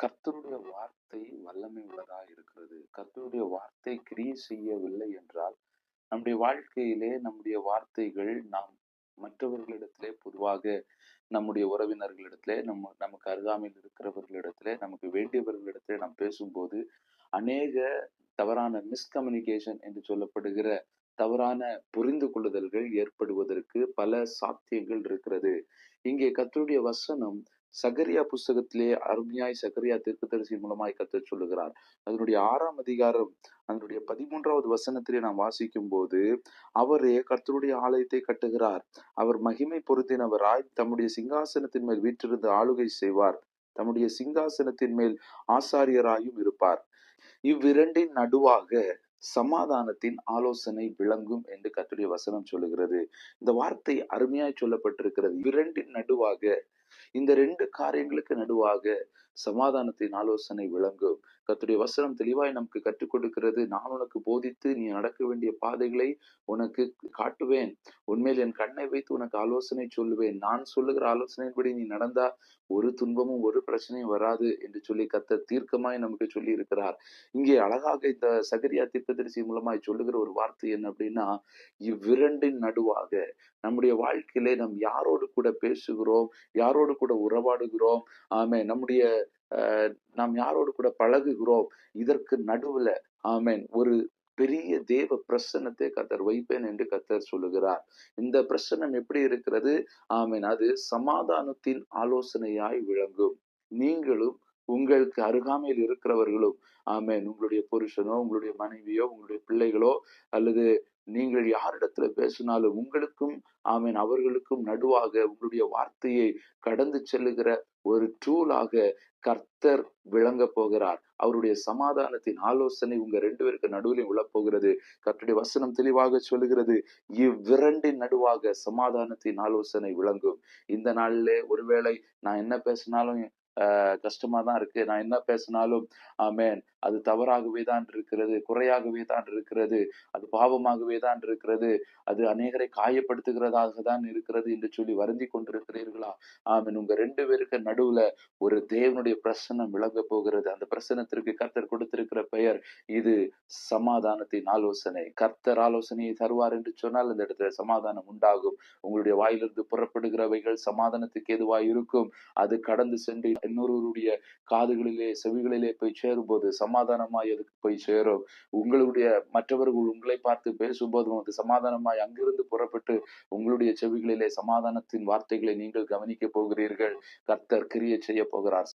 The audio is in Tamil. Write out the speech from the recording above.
கர்த்தருடைய வார்த்தை வல்லமை உள்ளதா இருக்கிறது. கர்த்தருடைய வார்த்தை கிரியை செய்யவில்லை என்றால், நம்முடைய வாழ்க்கையிலே நம்முடைய வார்த்தைகள் நாம் மற்றவர்களிடத்திலே பொதுவாக நம்முடைய உறவினர்களிடத்திலே நமக்கு அருகாமையில் இருக்கிறவர்களிடத்திலே நமக்கு வேண்டியவர்களிடத்திலே நாம் பேசும்போது அநேக தவறான மிஸ்கம்யூனிகேஷன் என்று சொல்லப்படுகிற தவறான புரிந்து கொள்ளுதல்கள் ஏற்படுவதற்கு பல சாத்தியங்கள் இருக்கிறது. இங்கே கர்த்தருடைய வசனம் சகரியா புஸ்தகத்திலே அருமையாய் சகரியா தீர்க்கதரிசி மூலமாய் கர்த்தர் சொல்லுகிறார். அதனுடைய 6ஆம் அதிகாரம் அதனுடைய 13வது வசனத்திலே நாம் வாசிக்கும் போது, அவரே கர்த்தருடைய ஆலயத்தை கட்டுகிறார். அவர் மகிமை பொருந்தினவராய் தம்முடைய சிங்காசனத்தின் மேல் வீற்றிருந்து ஆளுகை செய்வார். தம்முடைய சிங்காசனத்தின் மேல் ஆசாரியராயும் இருப்பார். இவ்விரண்டின் நடுவாக சமாதானத்தின் ஆலோசனை விளங்கும் என்று கர்த்தருடைய வசனம் சொல்லுகிறது. இந்த வார்த்தை அருமையாய் சொல்லப்பட்டிருக்கிறது. இவ்விரண்டின் நடுவாக, இந்த 2 காரியங்களுக்கு நடுவாக சமாதானத்தின் ஆலோசனை விளங்கும். கர்த்தருடைய வசனம் தெளிவாய் நமக்கு கற்றுக் கொடுக்கிறது. நான் உனக்கு போதித்து நீ நடக்க வேண்டிய பாதைகளை உனக்கு காட்டுவேன். உன்மேல் என் கண்ணை வைத்து உனக்கு ஆலோசனை சொல்லுவேன். நான் சொல்லுகிற ஆலோசனையின்படி நீ நடந்தா ஒரு துன்பமும் ஒரு பிரச்சனையும் வராது என்று சொல்லி கர்த்தர் தீர்க்கமாய் நமக்கு சொல்லி இருக்கிறார். இங்கே அழகாக இந்த சகரியா தீர்க்கதரிசி மூலமாய் சொல்லுகிற ஒரு வார்த்தை என்ன அப்படின்னா, இவ்விரண்டின் நடுவாக நம்முடைய வாழ்க்கையிலே நாம் யாரோடு கூட பேசுகிறோம், யாரோடு கூட உறவாடுகிறோம், நம்முடைய நாம் யாரோடு கூட பழகுகிறோம், இதற்கு நடுவுல ஒரு பெரிய தேவ பிரசன்னத்தை கர்த்தர் வைப்பேன் என்று கர்த்தர் சொல்லுகிறார். இந்த பிரசன்னம் எப்படி இருக்கிறது? அது சமாதானத்தின் ஆலோசனையாய் விளங்கும். நீங்களும் உங்களுக்கு அருகாமையில் இருக்கிறவர்களும் உங்களுடைய புருஷனோ, உங்களுடைய மனைவியோ, உங்களுடைய பிள்ளைகளோ, அல்லது நீங்கள் யாரிடத்துல பேசினாலும் உங்களுக்கும் அவர்களுக்கும் நடுவாக உங்களுடைய வார்த்தையை கடந்து செல்லுகிற ஒரு டூலாக கர்த்தர் விளங்க போகிறார். அவருடைய சமாதானத்தின் ஆலோசனை உங்க 2 பேருக்கு நடுவில் விழப்போகிறது. கர்த்தருடைய வசனம் தெளிவாக சொல்லுகிறது, இவ்விரண்டின் நடுவாக சமாதானத்தின் ஆலோசனை விளங்கும். இந்த நாளிலே ஒருவேளை நான் என்ன பேசினாலும் கஷ்டமா தான் இருக்கு, நான் என்ன பேசினாலும் அது தவறாகவே தான் இருக்கிறது, குறையாகவே தான் இருக்கிறது, அது பாவமாகவே தான் இருக்கிறது, அது அநேகரை காயப்படுத்துகிறதாக தான் இருக்கிறது என்று சொல்லி வருந்தி கொண்டிருக்கிறீர்களா? உங்க 2 பேருக்கு நடுவுல ஒரு தேவனுடைய பிரசன்னம் விளங்க போகிறது. அந்த பிரசன்னத்திற்கு கர்த்தர் கொடுத்திருக்கிற பெயர் இது சமாதானத்தின் ஆலோசனை. கர்த்தர் ஆலோசனையை தருவார் என்று சொன்னால் அந்த இடத்துல சமாதானம் உண்டாகும். உங்களுடைய வாயிலிருந்து புறப்படுகிறவைகள் சமாதானத்துக்கு எதுவாய் இருக்கும். அது கடந்து சென்று இன்னொருவருடைய காதுகளிலே செவிகளிலே போய் சேரும் போது சமாதானமாய் அதுக்கு போய் சேரும். உங்களுடைய மற்றவர்கள் உங்களை பார்த்து பேசும்போதும் அது சமாதானமாய் அங்கிருந்து புறப்பட்டு உங்களுடைய செவிகளிலே சமாதானத்தின் வார்த்தைகளை நீங்கள் கவனிக்க போகிறீர்கள். கர்த்தர் கிரியை செய்ய போகிறார்.